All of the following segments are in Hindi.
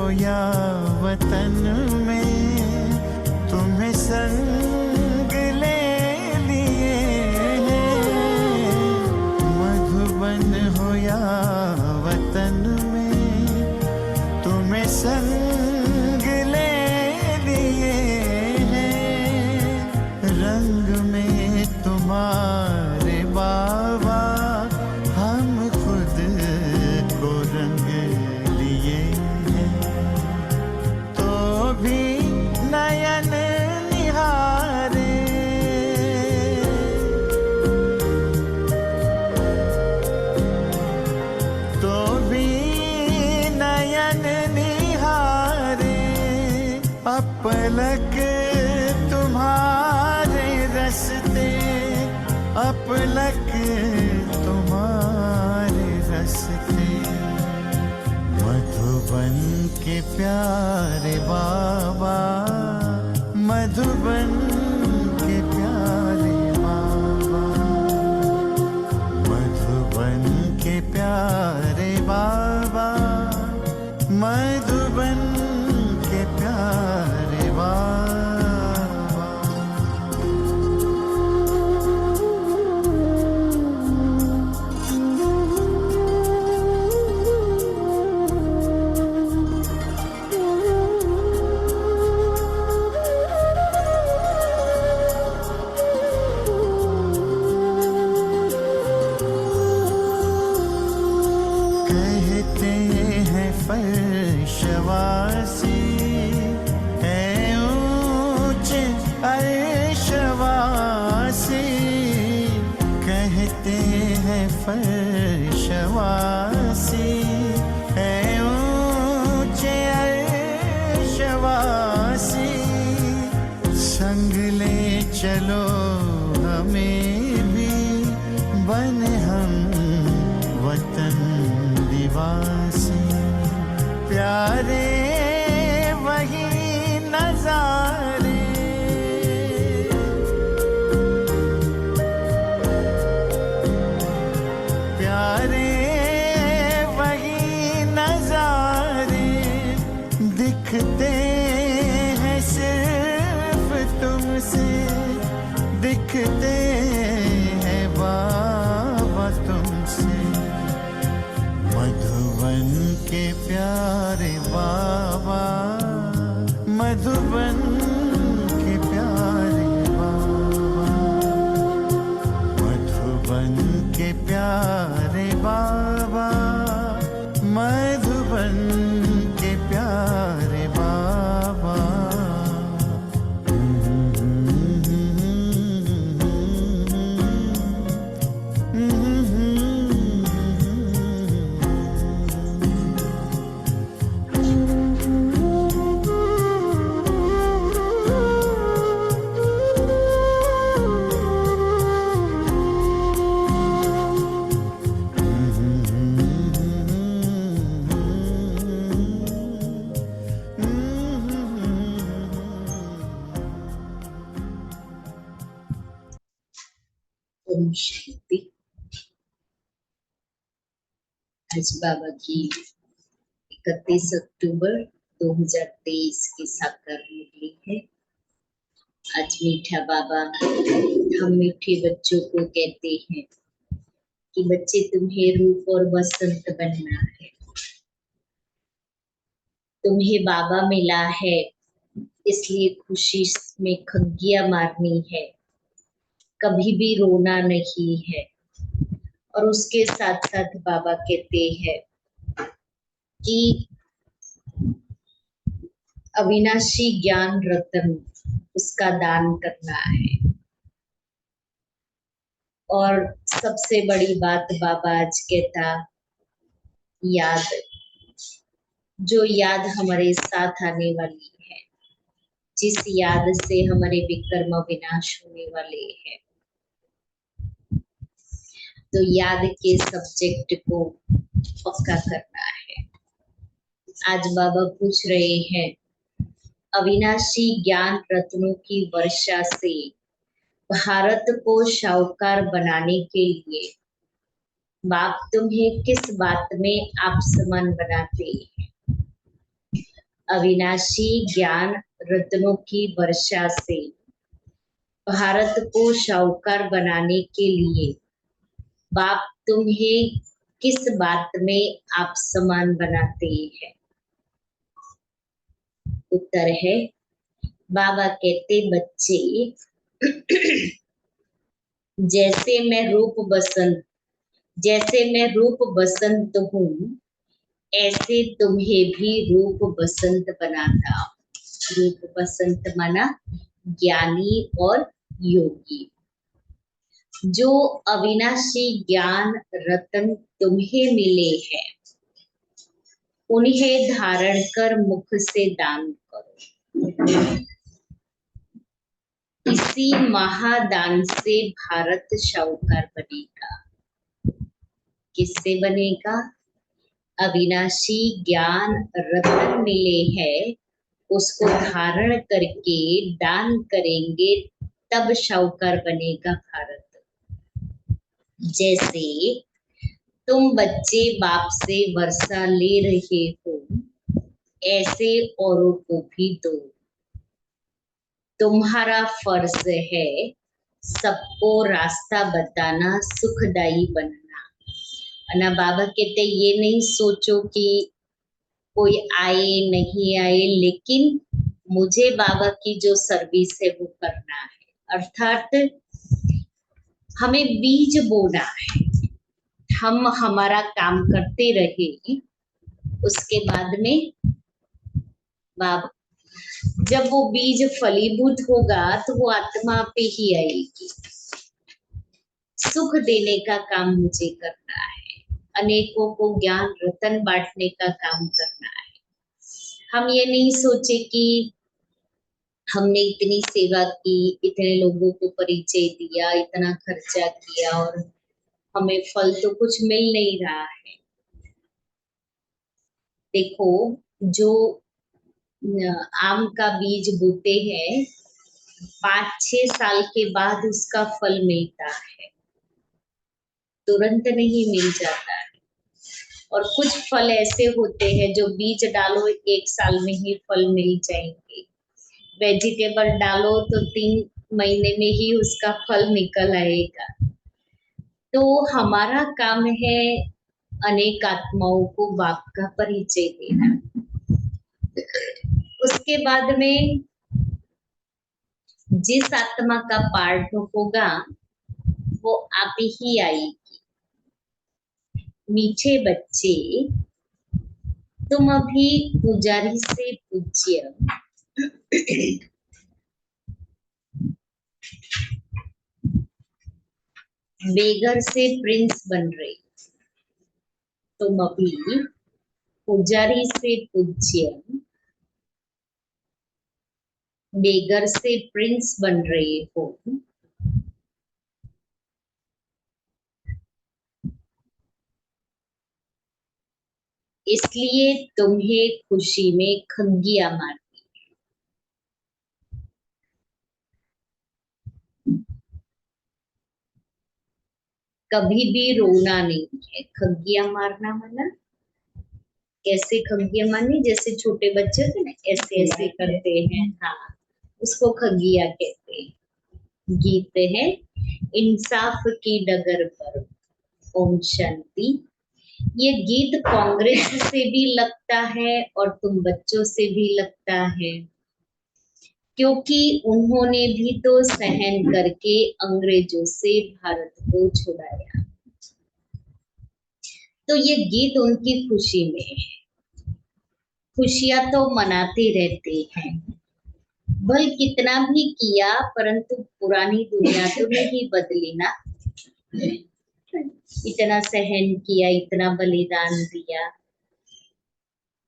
हो या वतन में, तुम्हें संग ले लिए हैं। मधुबन हो या वतन में, तुम्हें संग ले लिए हैं। रंग में तुम्हारे बाबा, हम खुद को रंग लिए हैं। तो भी नयन निहारे, तो भी नयन निहारे। अपलक तुम्हारे रस्ते, अपलक तुम्हारे रस्ते। मधुबन के प्यारे बाबा, मधुबन के प्यारे बाबा, मधुबन के प्यारे बाबा, मधुबन के प्यारे बाबा। कहते हैं फर्शवासी है ऊंचे अर्शवासी। कहते हैं फर्शवासी है ऊंचे अर्शवासी। संग ले चलो हमें भी, बने हम वतन निवासी। प्यारे वही नजारे, प्यारे वही नजारे। दिखते हैं सिर्फ तुमसे, दिखते हैं बाबा तुमसे। मधुबन के प्यारे बाबा, मधुबन के प्यारे बाबा, मधुबन के प्यारे बाबा, मधुबन के प्यारे बाबा। ओम शांति। आज बाबा की 31 अक्टूबर 2023 की साकार मुरली है। आज मीठा बाबा हम मीठे बच्चों को कहते हैं कि बच्चे तुम्हें रूप और बसंत बनना है। तुम्हें बाबा मिला है, इसलिए खुशी में खग्गियां मारनी है, कभी भी रोना नहीं है। और उसके साथ साथ बाबा कहते हैं कि अविनाशी ज्ञान रतन उसका दान करना है। और सबसे बड़ी बात बाबा आज कहता, याद, जो याद हमारे साथ आने वाली है, जिस याद से हमारे विकर्म विनाश होने वाले हैं। तो याद के सब्जेक्ट को पक्का करना है। आज बाबा पूछ रहे हैं, अविनाशी ज्ञान रत्नों की वर्षा से भारत को शाहूकार बनाने के लिए बाप तुम्हें किस बात में आप समान बनाते हैं? अविनाशी ज्ञान रत्नों की वर्षा से भारत को शाहूकार बनाने के लिए बाप तुम्हें किस बात में आप समान बनाते हैं? उत्तर है, बाबा कहते बच्चे, जैसे मैं रूप बसंत हूँ, ऐसे तुम्हें भी रूप बसंत बनाता हूँ। रूप बसंत माना ज्ञानी और योगी। जो अविनाशी ज्ञान रतन तुम्हें मिले हैं, उन्हें धारण कर मुख से दान करो। इसी महादान से भारत शाहूकार बनेगा। किससे बनेगा? अविनाशी ज्ञान रतन मिले हैं, उसको धारण करके दान करेंगे, तब शाहूकार बनेगा भारत। जैसे तुम बच्चे बाप से वर्षा ले रहे हो, ऐसे औरों को भी दो। तुम्हारा फर्ज है सबको रास्ता बताना, सुखदायी बनना। ना बाबा कहते ये नहीं सोचो कि कोई आए नहीं आए, लेकिन मुझे बाबा की जो सर्विस है वो करना है। अर्थात हमें बीज बोना है। हम हमारा काम करते रहे, उसके बाद में बाबा जब वो बीज फलीभूत होगा तो वो आत्मा पे ही आएगी। सुख देने का काम मुझे करना है, अनेकों को ज्ञान रतन बांटने का काम करना है। हम ये नहीं सोचे कि हमने इतनी सेवा की, इतने लोगों को परिचय दिया, इतना खर्चा किया और हमें फल तो कुछ मिल नहीं रहा है। देखो, जो आम का बीज बोते हैं, 5-6 साल के बाद उसका फल मिलता है, तुरंत नहीं मिल जाता है। और कुछ फल ऐसे होते हैं जो बीज डालो 1 साल में ही फल मिल जाएंगे। वेजिटेबल डालो तो 3 महीने में ही उसका फल निकल आएगा। तो हमारा काम है अनेक आत्माओं को बाप का परिचय देना। उसके बाद में जिस आत्मा का पार्ट होगा वो आप ही आएगी। मीठे बच्चे, तुम अभी पुजारी से पूज्य, बेगर से प्रिंस बन रहे। तुम अभी पुजारी से पूज्य, बेगर से प्रिंस बन रहे हो। इसलिए तुम्हें खुशी में खंगिया मारती। कभी भी रोना नहीं है। खंगिया मारना माना कैसे? खंगिया मारनी जैसे छोटे बच्चे थे ना, ऐसे ऐसे करते हैं, हाँ, उसको खंगिया कहते हैं। गीत है, इंसाफ की डगर पर ओम शांति। ये गीत कांग्रेस से भी लगता है और तुम बच्चों से भी लगता है, क्योंकि उन्होंने भी तो सहन करके अंग्रेजों से भारत को छुड़ाया। तो ये गीत उनकी खुशी में है। खुशियां तो मनाते रहते हैं, भल कितना भी किया, परंतु पुरानी दुनिया तो नहीं बदली ना। इतना सहन किया, इतना बलिदान दिया,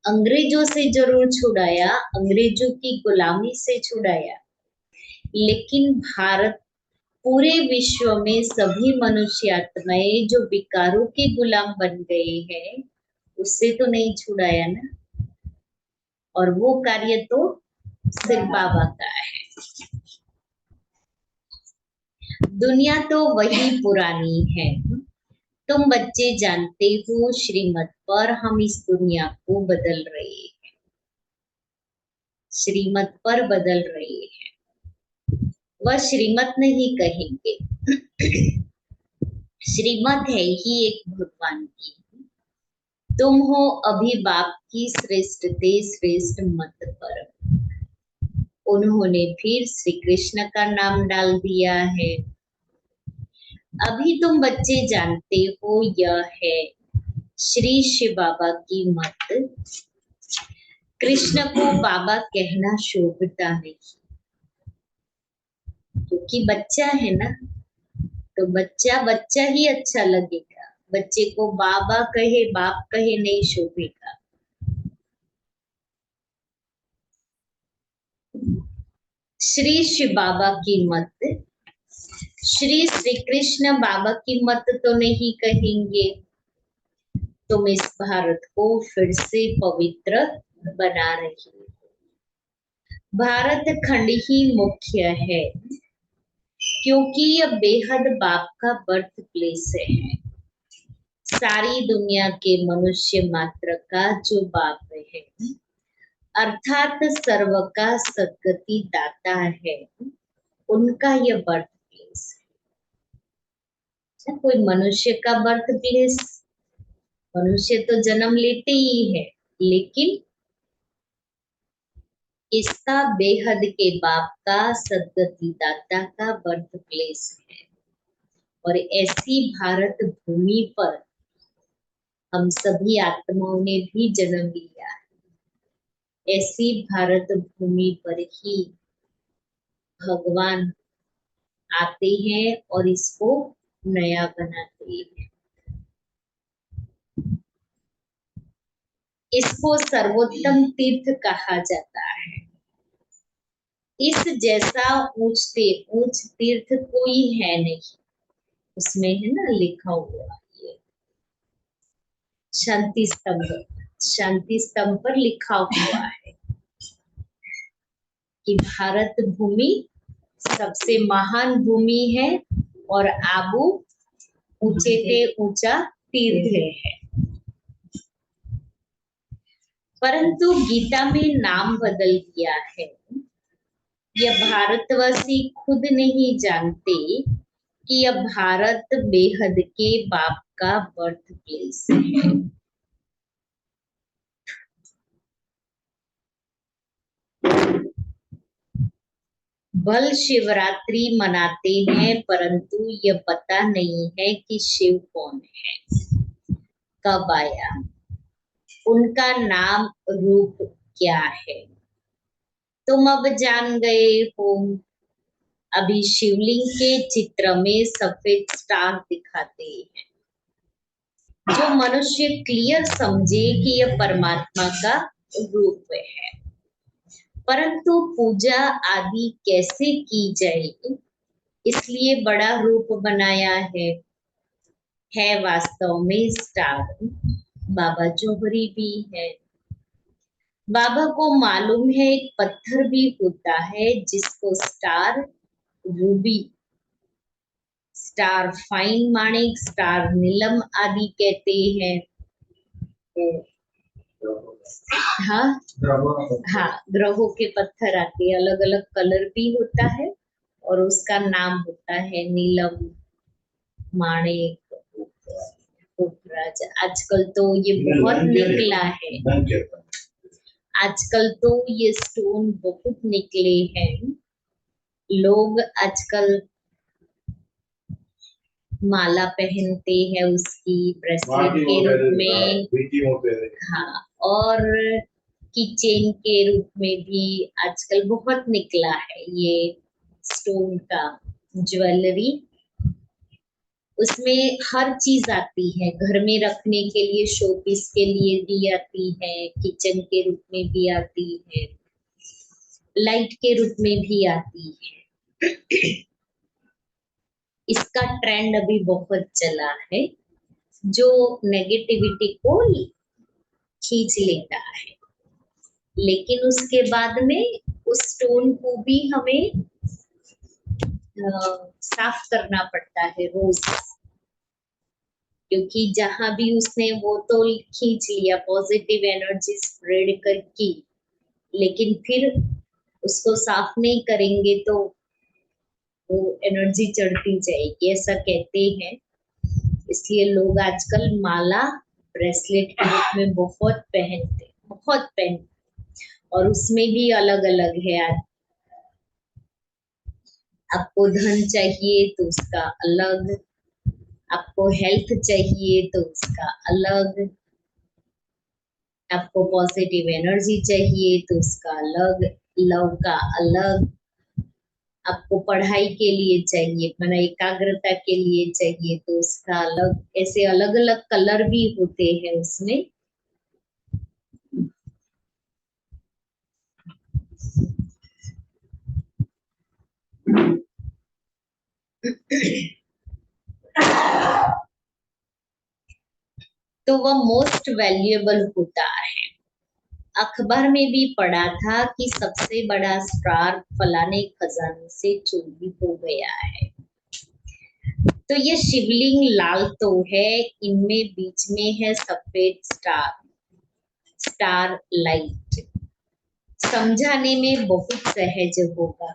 अंग्रेजों से जरूर छुड़ाया, अंग्रेजों की गुलामी से छुड़ाया, लेकिन भारत पूरे विश्व में सभी मनुष्य आत्माएं जो विकारों के गुलाम बन गए हैं, उससे तो नहीं छुड़ाया ना। और वो कार्य तो सिर्फ बाबा का है। दुनिया तो वही पुरानी है। तुम बच्चे जानते हो, श्रीमत पर हम इस दुनिया को बदल रहे हैं। श्रीमत पर बदल रहे हैं। वह श्रीमत नहीं कहेंगे, श्रीमत है ही एक भगवान की। तुम हो अभी बाप की श्रेष्ठ ते श्रेष्ठ मत पर। उन्होंने फिर श्री कृष्ण का नाम डाल दिया है। अभी तुम बच्चे जानते हो यह है श्री शिव बाबा की मत। कृष्ण को बाबा कहना शोभता नहीं, क्योंकि बच्चा है ना, तो बच्चा बच्चा ही अच्छा लगेगा। बच्चे को बाबा कहे बाप कहे नहीं शोभेगा। श्री शिव बाबा की मत, श्री श्री कृष्ण बाबा की मत तो नहीं कहेंगे। तुम इस भारत को फिर से पवित्र बना रही हो। भारत खंड ही मुख्य है, क्योंकि यह बेहद बाप का बर्थ प्लेस है। सारी दुनिया के मनुष्य मात्र का जो बाप है, अर्थात सर्व का सद्गति दाता है, उनका यह बर्थ प्लेस है। कोई मनुष्य का बर्थ प्लेस, मनुष्य तो जन्म लेते ही है, लेकिन इसका बेहद के बाप का सद्गति दाता का बर्थ प्लेस है। और ऐसी भारत भूमि पर हम सभी आत्माओं ने भी जन्म लिया है। ऐसी भारत भूमि पर ही भगवान आते हैं और इसको नया बनाते हैं। इसको सर्वोत्तम तीर्थ कहा जाता है। इस जैसा ऊंच तीर्थ कोई है नहीं। उसमें है ना लिखा हुआ ये शांति स्तंभ पर लिखा हुआ है कि भारत भूमि सबसे महान भूमि है और आबू ऊंचे से ऊंचा तीर्थ है। परंतु गीता में नाम बदल दिया है। यह भारतवासी खुद नहीं जानते कि यह भारत बेहद के बाप का बर्थ प्लेस है। भल शिवरात्रि मनाते हैं, परंतु यह पता नहीं है कि शिव कौन है, कब आया, उनका नाम रूप क्या है। तुम अब जान गए हो। अभी शिवलिंग के चित्र में सफेद स्टार दिखाते हैं, जो मनुष्य क्लियर समझे कि यह परमात्मा का रूप है। परंतु पूजा आदि कैसे की जाए, इसलिए बड़ा रूप बनाया है वास्तव में स्टार। बाबा जोहरी भी है। बाबा को मालूम है एक पत्थर भी होता है जिसको स्टार रूबी, स्टार फाइन माणिक, स्टार नीलम आदि कहते हैं। हाँ हाँ, ग्रहों के पत्थर आते हैं, अलग अलग कलर भी होता है और उसका नाम होता है नीलम, माणिक, पोखराज। आजकल तो ये बहुत निकला है। आजकल तो ये स्टोन बहुत निकले हैं। लोग आजकल माला पहनते हैं उसकी ब्रेसलेट के रूप में, हाँ, और कीचेन के रूप में भी आजकल बहुत निकला है ये स्टोन का ज्वेलरी। उसमें हर चीज आती है, घर में रखने के लिए, शो पीस के लिए भी आती है, किचन के रूप में भी आती है, लाइट के रूप में भी आती है। इसका ट्रेंड अभी बहुत चला है, जो नेगेटिविटी को खींच लेता है। लेकिन उसके बाद में उस स्टोन को भी हमें साफ करना पड़ता है रोज, क्योंकि जहां भी उसने वो तो खींच लिया, पॉजिटिव एनर्जी स्प्रेड कर की, लेकिन फिर उसको साफ नहीं करेंगे तो वो एनर्जी चढ़ती जाएगी, ऐसा कहते हैं। इसलिए लोग आजकल माला ब्रेसलेट के रूप में बहुत पहनते, बहुत पहनते, और उसमें भी अलग अलग है। आपको धन चाहिए तो उसका अलग, आपको हेल्थ चाहिए तो उसका अलग, आपको पॉजिटिव एनर्जी चाहिए तो उसका अलग, लव का अलग, आपको पढ़ाई के लिए चाहिए, मन एकाग्रता के लिए चाहिए तो उसका अलग। ऐसे अलग अलग कलर भी होते हैं उसमें। तो वह मोस्ट वैल्यूएबल होता है। अखबार में भी पढ़ा था कि सबसे बड़ा स्टार फलाने खजाने से चोरी हो गया है। तो ये शिवलिंग लाल तो है, इनमें बीच में है सफेद स्टार, स्टार लाइट। समझाने में बहुत सहज होगा।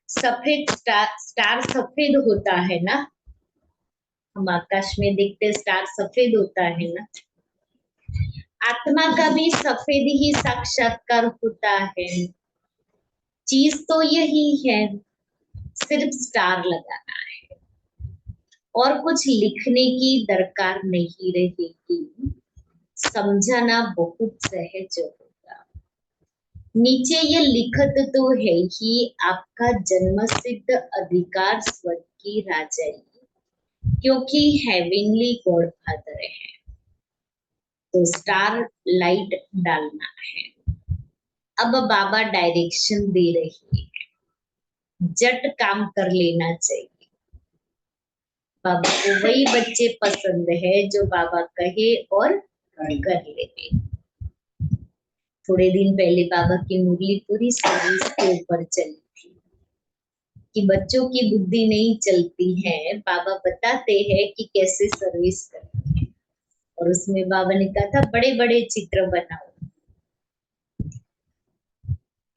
सफेद स्टार, स्टार सफेद होता है ना, हम आकाश में देखते स्टार सफेद होता है ना। आत्मा का भी सफेद ही साक्षात्कार होता है। चीज तो यही है, सिर्फ स्टार लगाना है और कुछ लिखने की दरकार नहीं रहेगी। समझाना बहुत सहज होगा। नीचे ये लिखत तो है ही, आपका जन्म सिद्ध अधिकार स्वर्ग की राजाई, क्योंकि हेवनली गॉड फादर है। तो स्टार लाइट डालना है। अब बाबा डायरेक्शन दे रही है, जट काम कर लेना चाहिए। बाबा को वही बच्चे पसंद है जो बाबा कहे और कर ले। थोड़े दिन पहले बाबा की मुरली पूरी सर्विस के ऊपर चली थी कि बच्चों की बुद्धि नहीं चलती है, बाबा बताते हैं कि कैसे सर्विस करनी है। और उसमें बाबा ने कहा था बड़े बड़े चित्र बनाओ।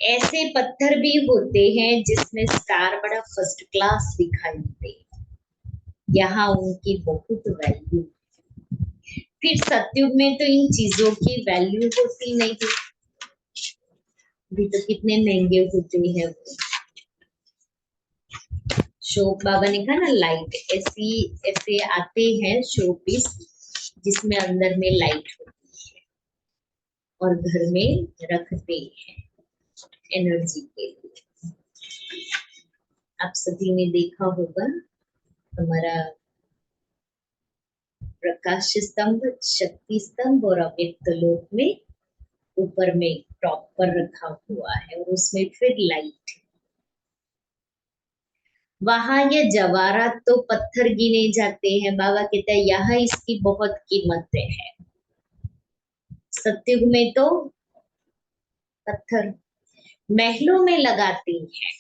ऐसे पत्थर भी होते हैं जिसमें स्टार बड़ा फर्स्ट क्लास दिखाई दे, यहाँ उनकी बहुत वैल्यू। फिर सतयुग में तो इन चीजों की वैल्यू होती नहीं, अभी तो कितने महंगे होते हैं वो। शो बाबा ने कहा ना, लाइट ऐसी ऐसे आते हैं शो पीस जिसमें अंदर में लाइट होती है और घर में रखते हैं एनर्जी के लिए। आप सभी ने देखा होगा हमारा प्रकाश स्तंभ, शक्ति स्तंभ और अव्यक्त लोक में ऊपर में टॉप पर रखा हुआ है और उसमें फिर लाइट। वहां ये जवाहरात तो पत्थर गिने जाते हैं, बाबा कहते हैं यहाँ इसकी बहुत कीमत है। सत्युग में तो पत्थर महलों में लगाती है।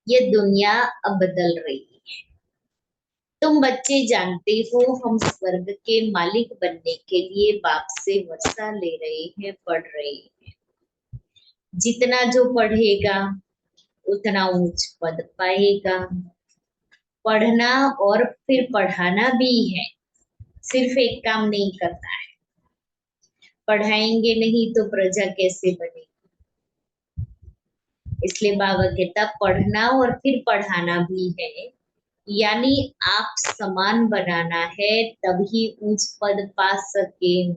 ये दुनिया अब बदल रही है। तुम बच्चे जानते हो हम स्वर्ग के मालिक बनने के लिए बाप से वर्षा ले रहे हैं, पढ़ रहे हैं। जितना जो पढ़ेगा उतना ऊंच पद पाएगा। पढ़ना और फिर पढ़ाना भी है, सिर्फ एक काम नहीं करना है। पढ़ाएंगे नहीं तो प्रजा कैसे बनेगी। इसलिए बाबा कहता पढ़ना और फिर पढ़ाना भी है, यानी आप समान बनाना है, तभी उच्च पद पा सके।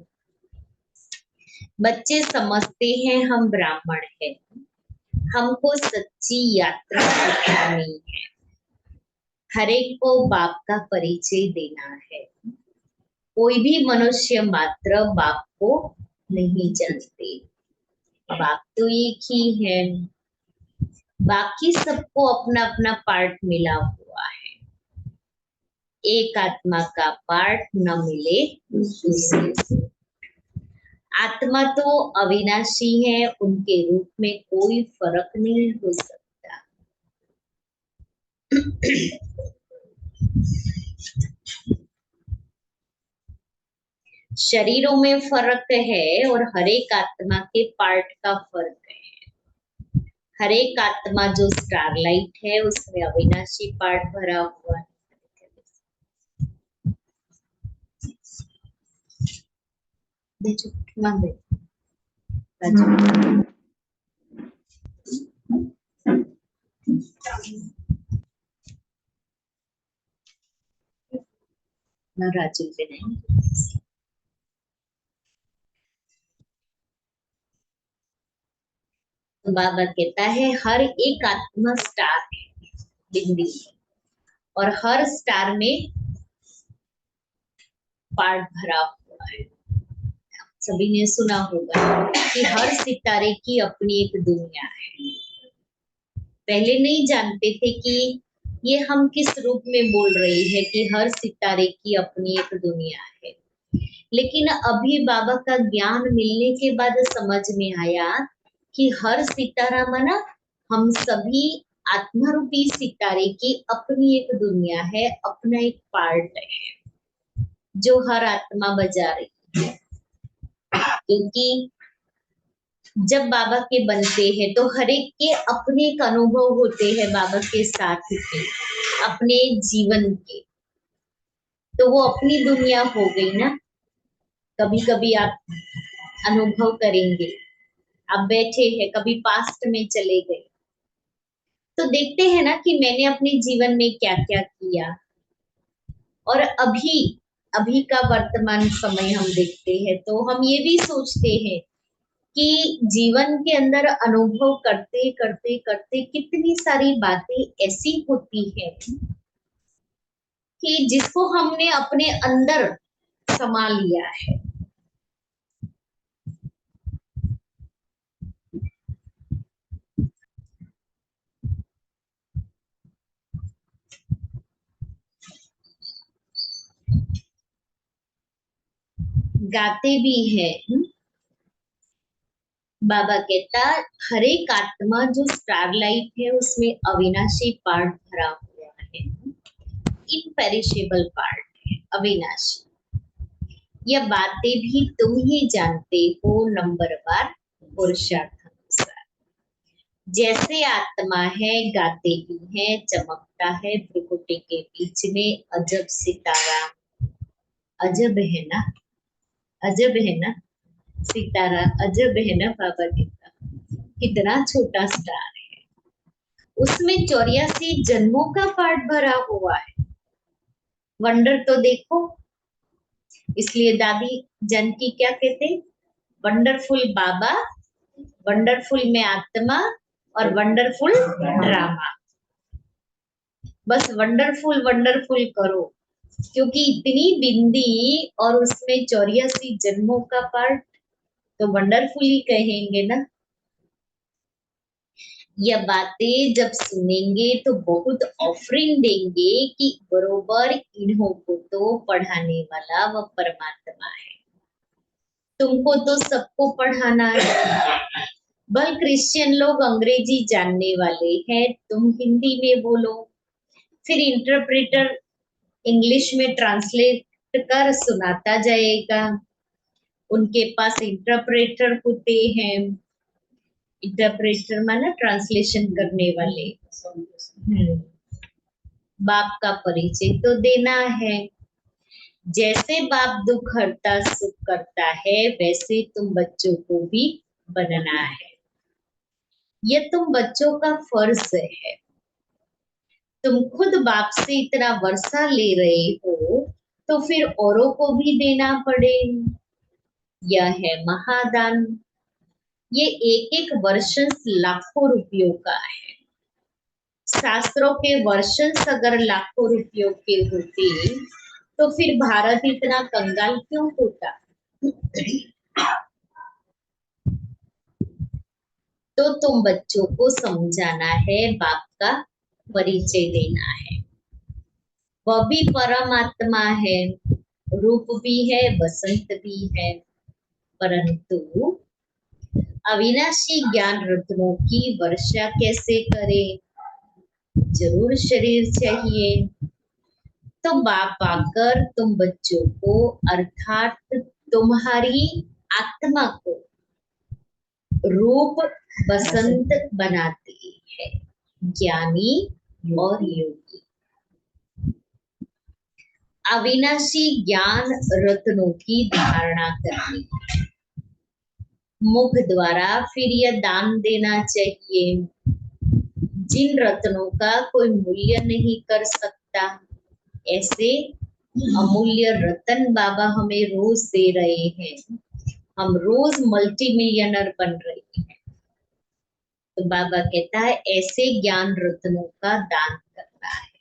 बच्चे समझते हैं हम ब्राह्मण हैं, हमको सच्ची यात्रा सिखानी है, हर एक को बाप का परिचय देना है। कोई भी मनुष्य मात्र बाप को नहीं जानते, बाप तो एक ही है, बाकी सबको अपना अपना पार्ट मिला हुआ है। एक आत्मा का पार्ट न मिले दूसरे से। आत्मा तो अविनाशी है, उनके रूप में कोई फर्क नहीं हो सकता। शरीरों में फर्क है और हर एक आत्मा के पार्ट का फर्क है। हर एक आत्मा जो स्टारलाइट है उसमें अविनाशी पार्ट भरा हुआ है। राजू पे नहीं। तो बाबा कहता है हर एक आत्मा स्टार है, बिंदी है, और हर स्टार में पार्ट भरा हुआ है। सभी ने सुना होगा कि हर सितारे की अपनी एक दुनिया है। पहले नहीं जानते थे कि ये हम किस रूप में बोल रहे हैं कि हर सितारे की अपनी एक दुनिया है, लेकिन अभी बाबा का ज्ञान मिलने के बाद समझ में आया कि हर सितारा माना हम सभी आत्मा रूपी सितारे की अपनी एक दुनिया है, अपना एक पार्ट है जो हर आत्मा बजा रही है। क्योंकि जब बाबा के बनते हैं तो हर एक के अपने एक अनुभव होते हैं बाबा के साथ के, अपने जीवन के, तो वो अपनी दुनिया हो गई ना। कभी कभी आप अनुभव करेंगे, आप बैठे हैं, कभी पास्ट में चले गए तो देखते हैं ना कि मैंने अपने जीवन में क्या क्या किया, और अभी अभी का वर्तमान समय हम देखते हैं तो हम ये भी सोचते हैं कि जीवन के अंदर अनुभव करते करते करते कितनी सारी बातें ऐसी होती है कि जिसको हमने अपने अंदर समा लिया है। गाते भी हैं। बाबा कहता हर एक आत्मा जो स्टारलाइट है उसमें अविनाशी पार्ट भरा हुआ है, इनपेरिशेबल पार्ट है, अविनाशी। यह बातें भी तुम ही जानते हो नंबरवार पुरुषार्थ अनुसार। जैसे आत्मा है गाते भी है, चमकता है भ्रुकुटी के बीच में अजब सितारा। अजब है ना, अजब है ना सितारा, अजब है ना बाबा कहता, कितना छोटा स्टार है, उसमें 84 जन्मों का पार्ट भरा हुआ है। वंडर तो देखो, इसलिए दादी जानकी क्या कहते, वंडरफुल बाबा, वंडरफुल में आत्मा और वंडरफुल ड्रामा। बस वंडरफुल वंडरफुल करो, क्योंकि इतनी बिंदी और उसमें 84 जन्मों का पार्ट, तो वंडरफुल ही कहेंगे ना। यह बातें जब सुनेंगे तो बहुत ऑफरिंग देंगे कि बरोबर इन्हों को तो पढ़ाने वाला वह परमात्मा है, तुमको तो सबको पढ़ाना है। बल क्रिश्चियन लोग अंग्रेजी जानने वाले हैं, तुम हिंदी में बोलो, फिर इंटरप्रेटर इंग्लिश में ट्रांसलेट कर सुनाता जाएगा। उनके पास इंटरप्रेटर होते हैं, इंटरप्रेटर माना ट्रांसलेशन करने वाले। बाप का परिचय तो देना है। जैसे बाप दुख हरता सुख करता है वैसे तुम बच्चों को भी बनना है। यह तुम बच्चों का फर्ज है। तुम खुद बाप से इतना वर्षा ले रहे हो तो फिर औरों को भी देना पड़े। यह है महादान। ये एक एक वर्षन लाखों रुपयों का है। शास्त्रों के वर्षन अगर लाखों रुपयों के होते तो फिर भारत इतना कंगाल क्यों होता। तो तुम बच्चों को समझाना है, बाप का परिचय देना है। वह भी परमात्मा है, रूप भी है, बसंत भी है, परंतु अविनाशी ज्ञान रत्नों की वर्षा कैसे करे, जरूर शरीर चाहिए। तो बाप आकर तुम बच्चों को अर्थात तुम्हारी आत्मा को रूप बसंत बनाती है, ज्ञानी और योगी। अविनाशी ज्ञान रत्नों की धारणा करनी, मुख द्वारा फिर यह दान देना चाहिए, जिन रत्नों का कोई मूल्य नहीं कर सकता, ऐसे अमूल्य रतन बाबा हमें रोज दे रहे हैं। हम रोज मल्टी मिलियनर बन रहे हैं। तो बाबा कहता है ऐसे ज्ञान रत्नों का दान करना है।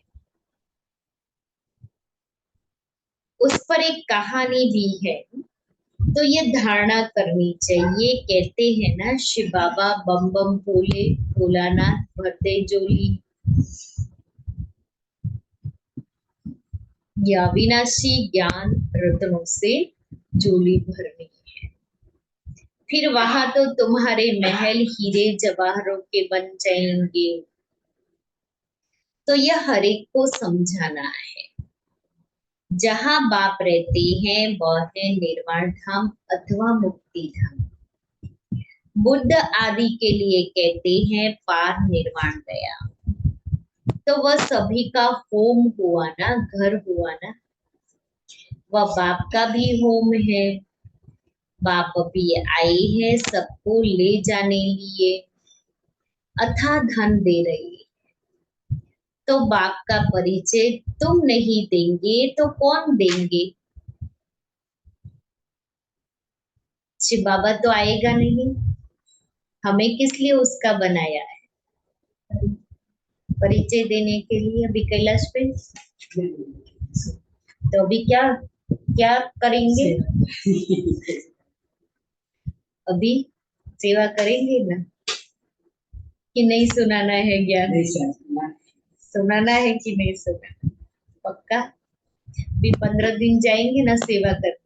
उस पर एक कहानी भी है, तो ये धारणा करनी चाहिए। कहते हैं ना, शिव बाबा बम बम भोले, भोलानाथ भर दे झोली। या अविनाशी ज्ञान रत्नों से झोली भरनी है, फिर वहां तो तुम्हारे महल हीरे जवाहरों के बन जाएंगे। तो यह हर एक को समझाना है। जहां बाप रहते हैं वह है निर्वाण धाम अथवा मुक्ति धाम। बुद्ध आदि के लिए कहते हैं पार निर्वाण गया। तो वह सभी का होम हुआ ना, घर हुआ ना। वह बाप का भी होम है। बाप भी आए हैं सबको ले जाने लिए, अथाह धन दे रही है। तो बाप का परिचय तुम नहीं देंगे तो कौन देंगे? शिव बाबा तो आएगा नहीं। हमें किस लिए उसका बनाया है? परिचय देने के लिए। अभी कैलाश पे तो अभी क्या क्या करेंगे? अभी सेवा करेंगे ना, कि नहीं सुनाना है ज्ञान? सुनाना है कि नहीं सुनाना? पक्का? भी 15 दिन जाएंगे ना सेवा करने।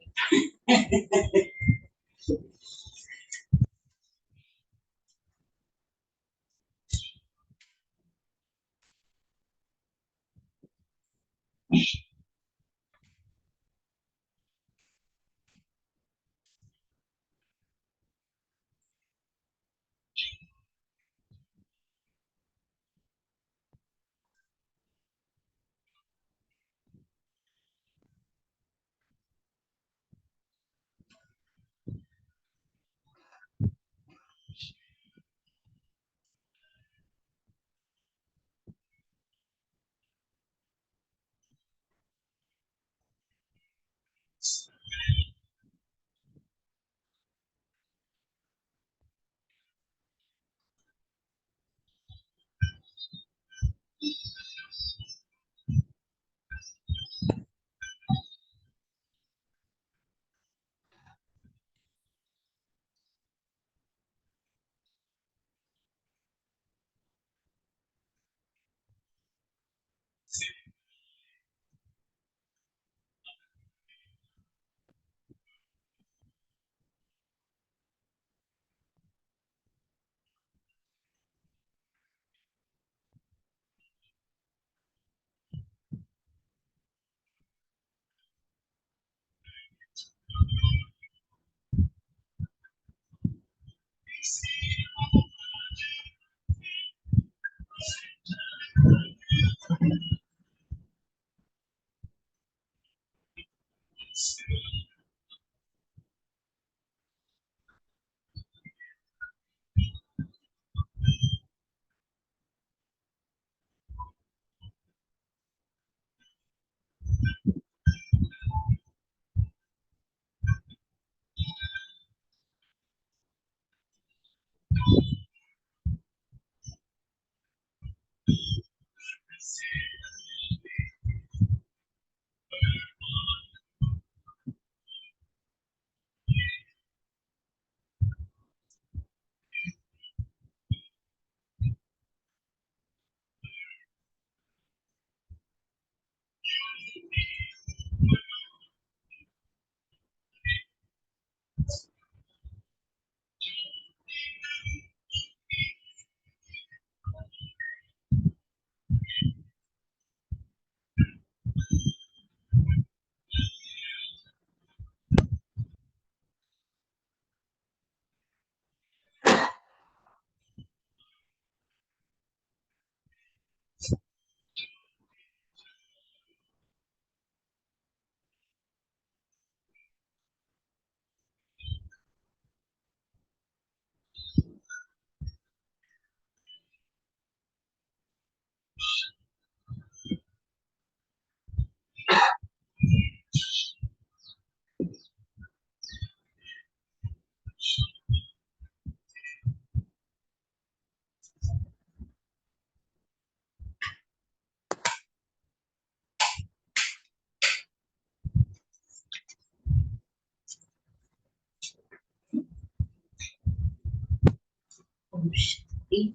थी,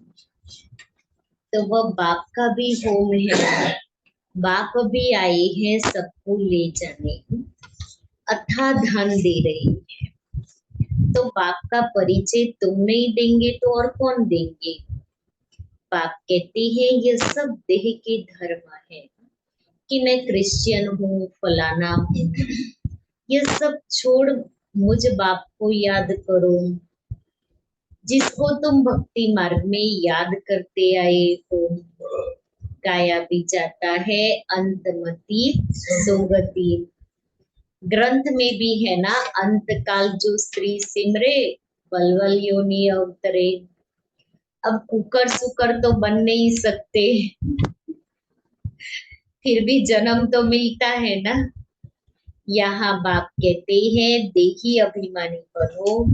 तो वह बाप का भी होम है। बाप भी आए हैं सबको ले जाने, अथाह धन दे रही है। तो बाप का परिचय तुम नहीं देंगे तो और कौन देंगे? बाप कहते हैं यह सब देह के धर्म है कि मैं क्रिश्चियन हूँ, फलाना हूँ। यह सब छोड़ मुझ बाप को याद करो, जिसको तुम भक्ति मार्ग में याद करते आए हो। गाया भी जाता है अंतमति सुगति। ग्रंथ में भी है ना, अंत काल जो स्त्री सिमरे बलवल योनि अवतरे। अब कुकर सुकर तो बन नहीं सकते, फिर भी जन्म तो मिलता है ना। यहाँ बाप कहते हैं देखी अभिमानी बनो,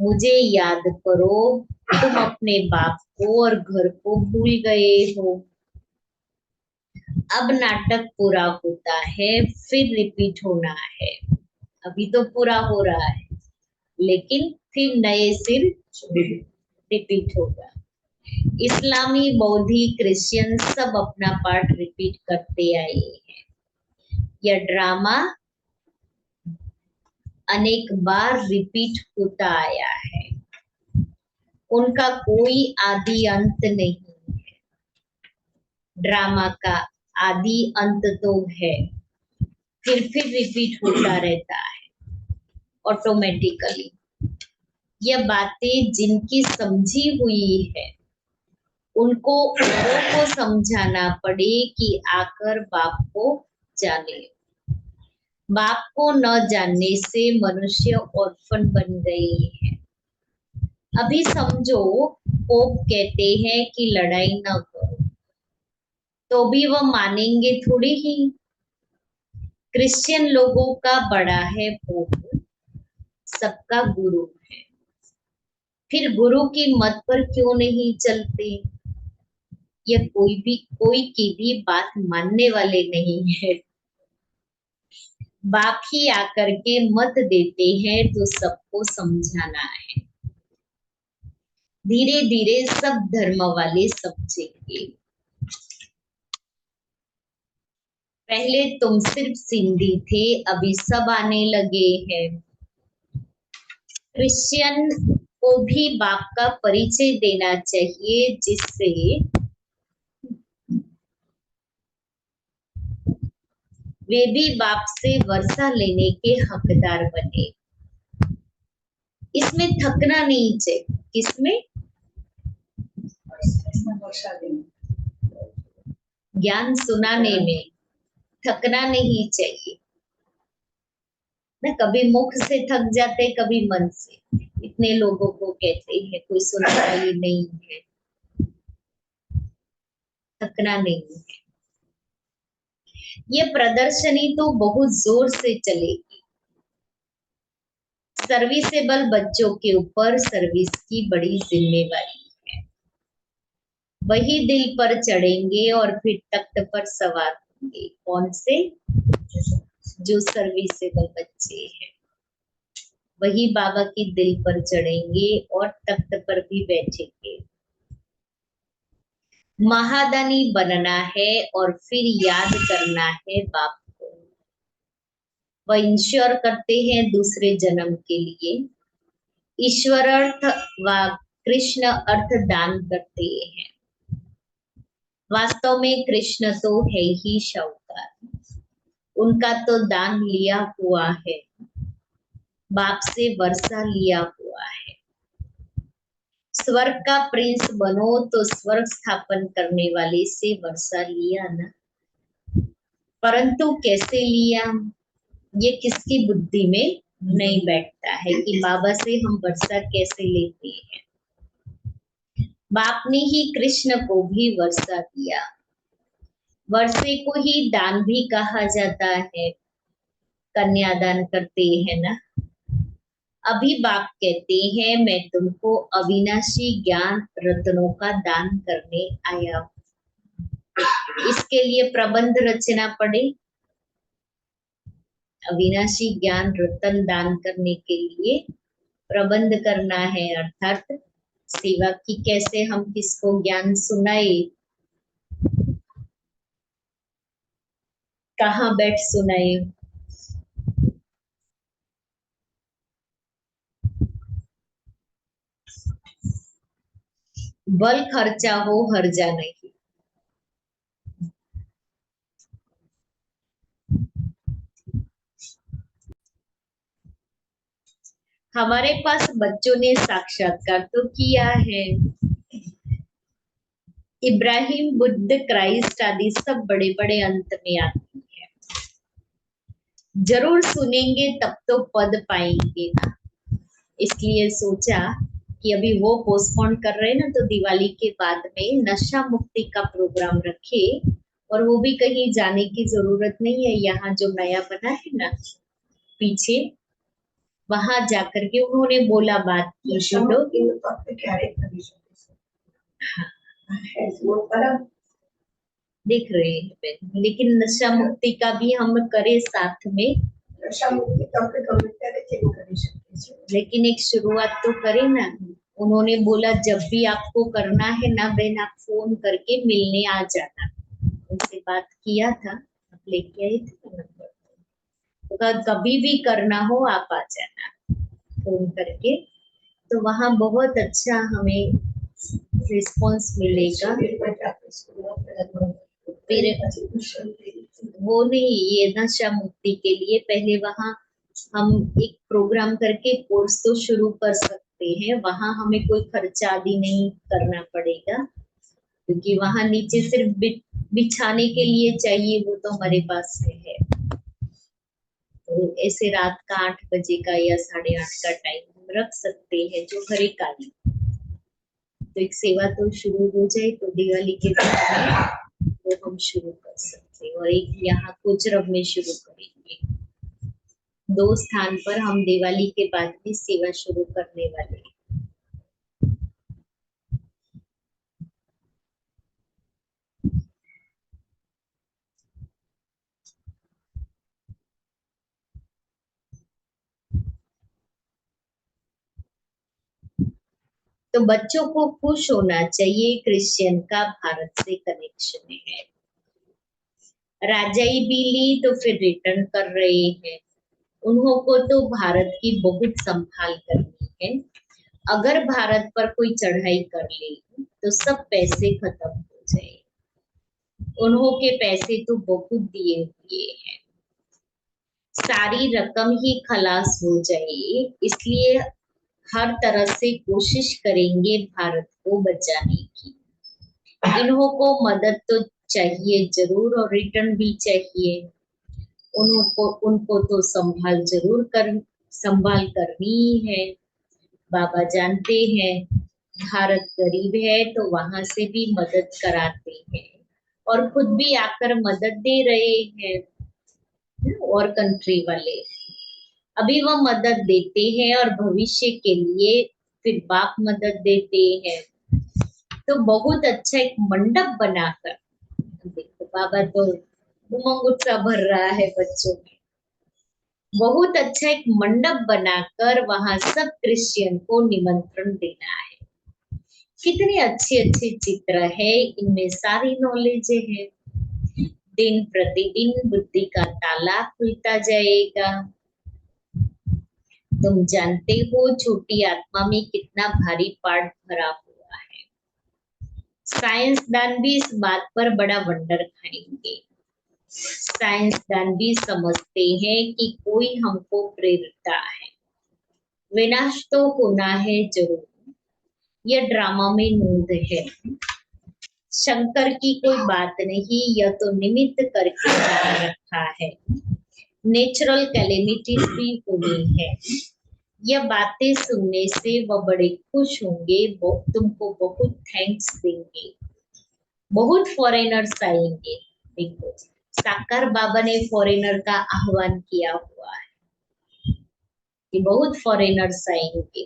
मुझे याद करो। तुम अपने बाप को और घर को भूल गए हो। अब नाटक पूरा होता है, फिर रिपीट होना है। अभी तो पूरा हो रहा है, लेकिन फिर नए सिर रिपीट होगा। इस्लामी, बौद्धी, क्रिश्चियन सब अपना पार्ट रिपीट करते आए हैं। यह ड्रामा अनेक बार रिपीट होता आया है। उनका कोई आदि अंत नहीं है। ड्रामा का आदि अंत तो है, फिर रिपीट होता रहता है ऑटोमेटिकली। यह बातें जिनकी समझी हुई है उनको औरों को समझाना पड़े कि आकर बाप को जाने। बाप को न जानने से मनुष्य ऑर्फन बन गए हैं। अभी समझो पोप कहते हैं कि लड़ाई न करो, तो भी वह मानेंगे थोड़ी ही। क्रिश्चियन लोगों का बड़ा है पोप, सबका गुरु है, फिर गुरु की मत पर क्यों नहीं चलते? यह कोई की भी बात मानने वाले नहीं है। बाप ही आकर के मत देते हैं तो सबको समझाना है। धीरे धीरे सब धर्म वाले समझेंगे। पहले तुम सिर्फ सिंधी थे, अभी सब आने लगे हैं। क्रिश्चियन को भी बाप का परिचय देना चाहिए, जिससे वे भी बाप से वर्षा लेने के हकदार बने। इसमें थकना नहीं चाहिए। किसमें? ज्ञान सुनाने में थकना नहीं चाहिए ना। कभी मुख से थक जाते, कभी मन से। इतने लोगों को कहते हैं, कोई सुनता ही नहीं है। थकना नहीं है। ये प्रदर्शनी तो बहुत जोर से चलेगी। सर्विसेबल बच्चों के ऊपर सर्विस की बड़ी जिम्मेवारी है। वही दिल पर चढ़ेंगे और फिर तख्त पर सवार होंगे। कौन से? जो सर्विसेबल बच्चे हैं, वही बाबा की दिल पर चढ़ेंगे और तख्त पर भी बैठेंगे। महादानी बनना है और फिर याद करना है बाप को। वह इंश्योर करते हैं दूसरे जन्म के लिए। ईश्वर अर्थ व कृष्ण अर्थ दान करते हैं। वास्तव में कृष्ण तो है ही शाहूकार, उनका तो दान लिया हुआ है, बाप से वर्षा लिया हुआ है। स्वर्ग का प्रिंस बनो तो स्वर्ग स्थापन करने वाले से वर्षा लिया ना, परंतु कैसे लिया ये किसकी बुद्धि में नहीं बैठता है कि बाबा से हम वर्षा कैसे लेते हैं। बाप ने ही कृष्ण को भी वर्षा दिया। वर्षे को ही दान भी कहा जाता है, कन्यादान करते हैं ना। अभी बाप कहते हैं मैं तुमको अविनाशी ज्ञान रत्नों का दान करने आया हूं। इसके लिए प्रबंध रचना पड़े। अविनाशी ज्ञान रत्न दान करने के लिए प्रबंध करना है, अर्थात सेवा की कैसे हम किसको ज्ञान सुनाए, कहाँ बैठ सुनाए। बल खर्चा हो हर्जा नहीं। हमारे पास बच्चों ने साक्षात्कार तो किया है, इब्राहिम, बुद्ध, क्राइस्ट आदि सब बड़े बड़े अंत में आते हैं। जरूर सुनेंगे तब तो पद पाएंगे ना। इसलिए सोचा कि अभी वो पोस्टपोन कर रहे हैं ना, तो दिवाली के बाद में नशा मुक्ति का प्रोग्राम रखे। और वो भी कहीं जाने की जरूरत नहीं है, यहाँ जो नया बना है ना पीछे, वहां जाकर के उन्होंने बोला बात की शुरू। देख रहे हैं, लेकिन नशा मुक्ति का भी हम करें साथ में। लेकिन एक शुरुआत तो करें ना। उन्होंने बोला जब भी आपको करना है ना बहन, आप फोन करके मिलने आ जाना। उनसे बात किया था, आप लेके आए थे नंबर, तो कभी भी करना हो आप आ जाना फोन करके। तो वहाँ बहुत अच्छा हमें रिस्पॉन्स मिलेगा। फिर वो नहीं, ये नशा मुक्ति के लिए पहले वहाँ हम एक प्रोग्राम करके कोर्स तो शुरू कर सकते हैं। वहाँ हमें कोई खर्चा आदि नहीं करना पड़ेगा, क्योंकि वहाँ नीचे सिर्फ बिछाने के लिए चाहिए, वो तो हमारे पास है। तो ऐसे रात का 8 बजे का या 8:30 का टाइम हम रख सकते हैं, जो घरे काली। तो एक सेवा तो शुरू हो जाए तो दिवाली के बाद वो हम शुरू कर सकते हैं। और एक यहाँ कोचरब में शुरू करेंगे। 2 स्थान पर हम दिवाली के बाद भी सेवा शुरू करने वाले हैं। तो बच्चों को खुश होना चाहिए, क्रिश्चियन का भारत से कनेक्शन है। राजाई भी ली तो फिर रिटर्न कर रहे हैं। उन्हों को तो भारत की बहुत संभाल करनी है। अगर भारत पर कोई चढ़ाई कर ले तो सब पैसे खत्म हो जाए। उन्हों के पैसे तो बहुत दिए हुए हैं, सारी रकम ही खलास हो जाए। इसलिए हर तरह से कोशिश करेंगे भारत को बचाने की। इन्हों को मदद तो चाहिए जरूर, और रिटर्न भी चाहिए। उनको तो संभाल करनी है। बाबा जानते हैं भारत गरीब है, तो वहां से भी मदद कराते हैं और खुद भी आकर मदद दे रहे हैं। और कंट्री वाले अभी वह मदद देते हैं, और भविष्य के लिए फिर बाप मदद देते हैं। तो बहुत अच्छा एक मंडप बनाकर, देखो बाबा तो उमंग उत्साह भर रहा है बच्चों में। बहुत अच्छा एक मंडप बनाकर वहां सब क्रिश्चियन को निमंत्रण देना है। कितने अच्छे अच्छे चित्र है, इनमें सारी नॉलेज है। दिन प्रतिदिन बुद्धि का ताला खुलता जाएगा। तुम जानते हो छोटी आत्मा में कितना भारी पार्ट भरा हुआ है। साइंसदान भी इस बात पर बड़ा वंडर खाएंगे। साइंसदान भी समझते हैं कि कोई हमको प्रेरता है। विनाश तो होना है जरूर, यह ड्रामा में नूंद है। शंकर की कोई बात नहीं, यह तो निमित्त करके बना रखा है। नेचुरल कैलेमिटीज भी होनी है। यह बातें सुनने से वह बड़े खुश होंगे, तुमको बहुत थैंक्स देंगे। बहुत फॉरेनर्स आएंगे। देखो साकार बाबा ने फॉरेनर का आह्वान किया हुआ है कि बहुत फॉरेनर्स आएंगे।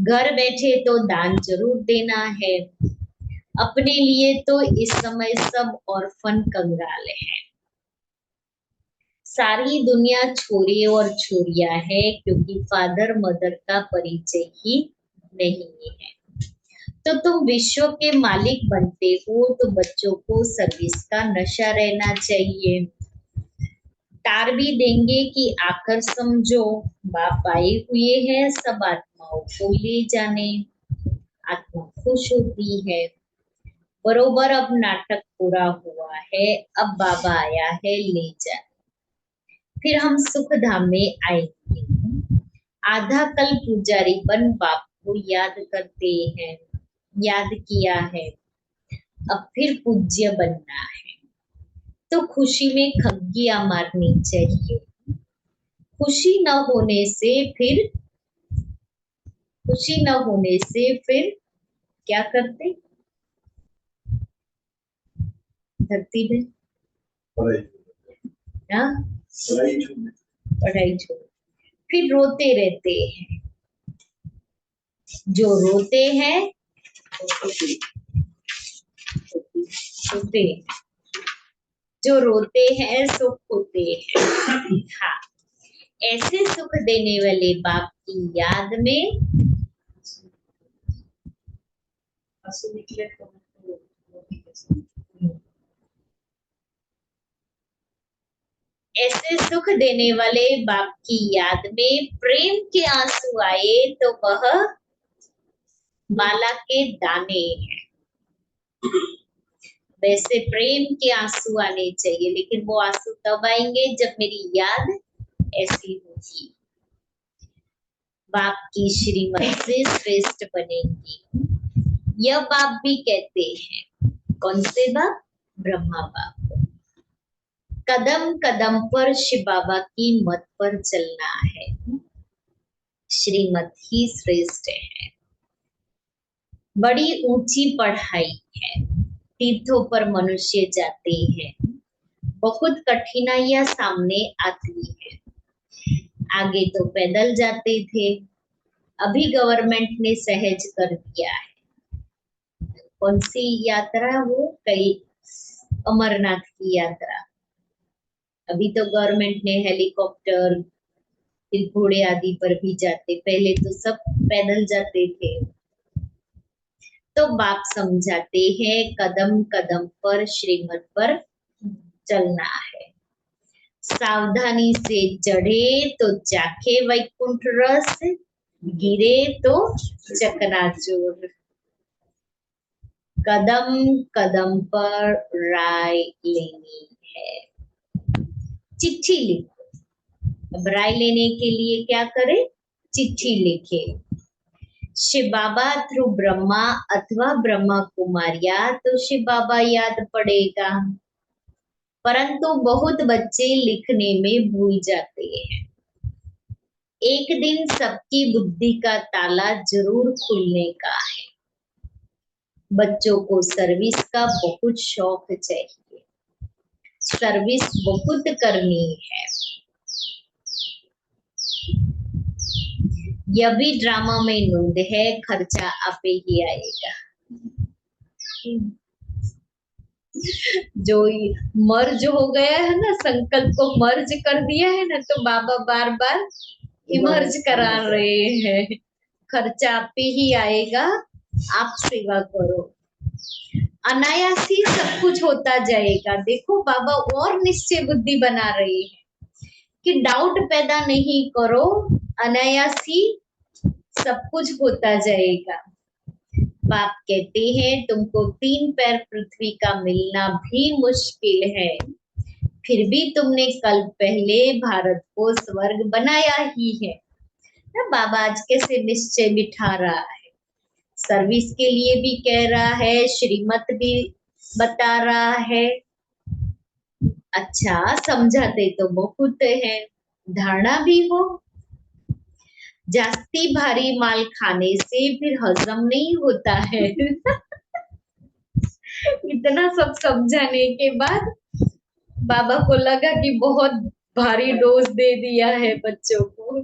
घर बैठे तो दान जरूर देना है। अपने लिए तो इस समय सब ऑर्फन कंगाल है। सारी दुनिया छोरे और छोरिया है, क्योंकि फादर मदर का परिचय ही नहीं है। तो तुम विश्व के मालिक बनते हो तो बच्चों को सर्विस का नशा रहना चाहिए। तार भी देंगे कि आकर समझो, बाप आए हुए हैं सब आत्माओं को ले जाने। आत्मा खुश होती है, बरोबर अब नाटक पूरा हुआ है, अब बाबा आया है ले जाने। फिर हम सुख धाम में आएंगे। आधा कल पुजारी बन बाप को याद करते हैं, याद किया है, अब फिर पूज्य बनना है। तो खुशी में खग्गियां मारनी चाहिए। खुशी न होने से फिर क्या करते धरती में? हाँ, पढ़ाई छोड़ फिर रोते रहते हैं। जो रोते हैं होते, जो रोते हैं सुख होते हैं। हाँ, ऐसे सुख देने वाले बाप की याद में ऐसे सुख देने वाले बाप की याद में प्रेम के आंसू आए तो वह माला के दाने हैं। वैसे प्रेम के आंसू आने चाहिए, लेकिन वो आंसू तब आएंगे जब मेरी याद ऐसी होगी। बाप की श्रीमत से श्रेष्ठ बनेंगी। यह बाप भी कहते हैं, कौन से बाप? ब्रह्मा बाप। कदम कदम पर शिव बाबा की मत पर चलना है। श्रीमत ही श्रेष्ठ है। बड़ी ऊंची पढ़ाई है, तीर्थों पर मनुष्य जाते हैं, बहुत कठिनाइयां सामने आती है। आगे तो पैदल जाते थे, अभी गवर्नमेंट ने सहज कर दिया है। कौन सी यात्रा? वो कई अमरनाथ की यात्रा। अभी तो गवर्नमेंट ने हेलीकॉप्टर फिर घोड़े आदि पर भी जाते, पहले तो सब पैदल जाते थे। तो बाप समझाते हैं कदम कदम पर श्रीमत पर चलना है। सावधानी से चढ़े तो चाखे वैकुंठ रस, गिरे तो चकनाचूर। कदम कदम पर राय लेनी है। चिट्ठी लिखो। अब राय लेने के लिए क्या करें? चिट्ठी लिखे। शिव बाबा थ्रू ब्रह्मा अथवा ब्रह्मा कुमारिया तो शिव बाबा याद पड़ेगा, परंतु बहुत बच्चे लिखने में भूल जाते हैं। एक दिन सबकी बुद्धि का ताला जरूर खुलने का है। बच्चों को सर्विस का बहुत शौक चाहिए, सर्विस बहुत करनी है। यह भी ड्रामा में नूंद है, खर्चा आपे ही आएगा। जो मर्ज हो गया है ना, संकल्प को मर्ज कर दिया है ना, तो बाबा बार बार इमर्ज करा रहे हैं। खर्चा आप पे ही आएगा, आप सेवा करो, अनायास ही सब कुछ होता जाएगा। देखो बाबा और निश्चय बुद्धि बना रही है कि डाउट पैदा नहीं करो, अनायास ही सब कुछ होता जाएगा। बाप कहते हैं तुमको 3 पैर पृथ्वी का मिलना भी मुश्किल है, फिर भी तुमने कल पहले भारत को स्वर्ग बनाया ही है ना। बाबा आज कैसे निश्चय बिठा रहा है, सर्विस के लिए भी कह रहा है, श्रीमत भी बता रहा है। अच्छा, समझाते तो बहुत है, धारणा भी हो। जास्ती भारी माल खाने से फिर हजम नहीं होता है। इतना सब समझाने के बाद बाबा को लगा कि बहुत भारी डोज दे दिया है बच्चों को।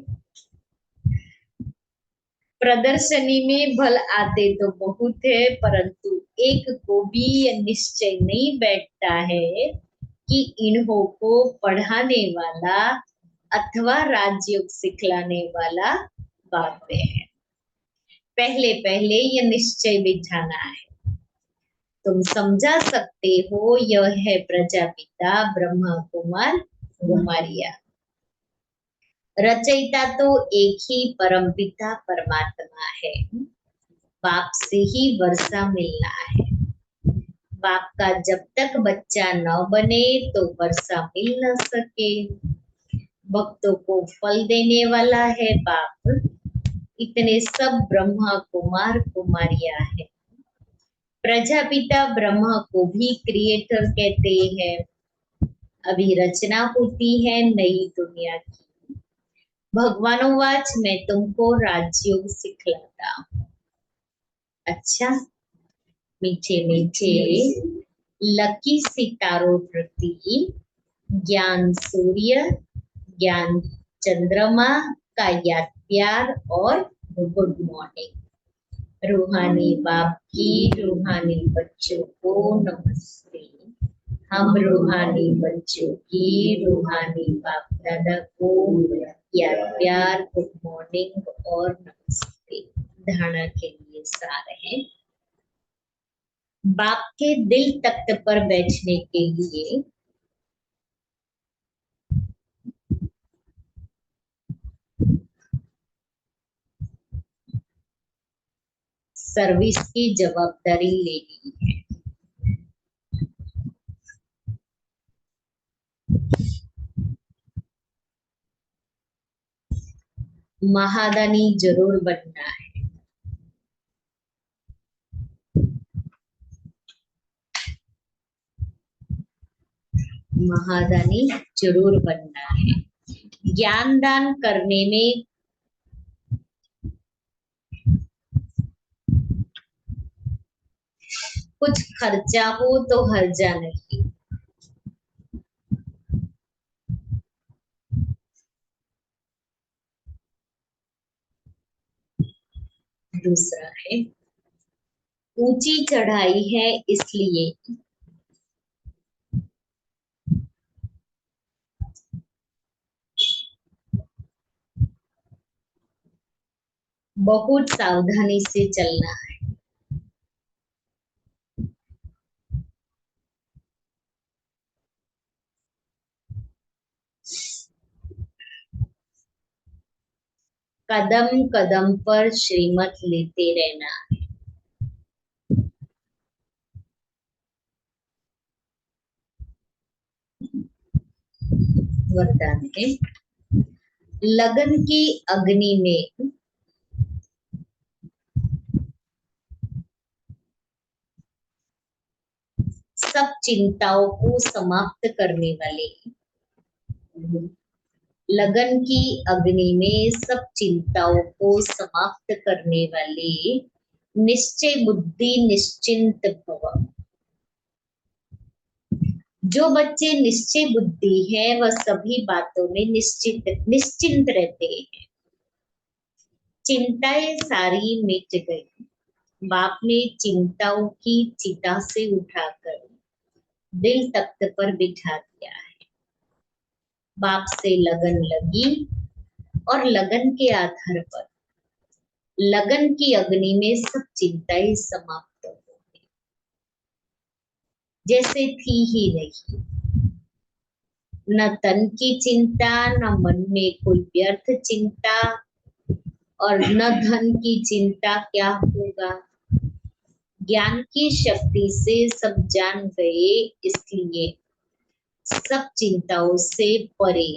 प्रदर्शनी में भल आते तो बहुत है, परंतु एक को भी यह निश्चय नहीं बैठता है कि इन्हों को पढ़ाने वाला अथवा राजयोग सिखलाने वाला बाप है। पहले पहले ये निश्चय बिठाना है। तुम समझा सकते हो यह है प्रजापिता ब्रह्मा कुमार कुमारिया। रचयिता तो एक ही परमपिता परमात्मा है। बाप से ही वर्षा मिलना है। बाप का जब तक बच्चा न बने तो वर्षा मिल न सके। भक्तों को फल देने वाला है बाप। इतने सब ब्रह्मा कुमार कुमारिया है। प्रजापिता ब्रह्मा को भी क्रिएटर कहते हैं। अभी रचना होती है नई दुनिया की। भगवानोवाच मैं तुमको राजयोग सिखलाता हूँ। अच्छा, मीठे मीठे लकी सितारों प्रति ज्ञान सूर्य ज्ञान चंद्रमा का याद प्यार और गुड मॉर्निंग। रूहानी बाप की रूहानी बच्चों को नमस्ते। हम रूहानी बच्चों की रूहानी बाप दादा को याद प्यार गुड मॉर्निंग और नमस्ते। धारणा के लिए सार है। बाप के दिल तख्त पर बैठने के लिए सर्विस की जवाबदारी लेनी है। महादानी जरूर बनना है। महादानी जरूर बनना है। ज्ञान दान करने में कुछ खर्चा हो तो हर्जा नहीं। दूसरा है ऊंची चढ़ाई है इसलिए बहुत सावधानी से चलना है। कदम कदम पर श्रीमत लेते रहना है। वरदान है लगन की अग्नि में सब चिंताओं को समाप्त करने वाले। लगन की अग्नि में सब चिंताओं को समाप्त करने वाले निश्चय बुद्धि निश्चिंत भव। जो बच्चे निश्चय बुद्धि है वह सभी बातों में निश्चिंत रहते हैं। चिंताएं सारी मिट गई। बाप ने चिंताओं की चिता से उठाकर दिल तख्त पर बिठा दिया है। बाप से लगन लगी और लगन के आधार पर लगन की अग्नि में सब चिंताएं समाप्त हो गई, जैसे थी ही नहीं। न तन की चिंता न मन में कोई व्यर्थ चिंता और न धन की चिंता क्या होगा। ज्ञान की शक्ति से सब जान गए इसलिए सब चिंताओं से परे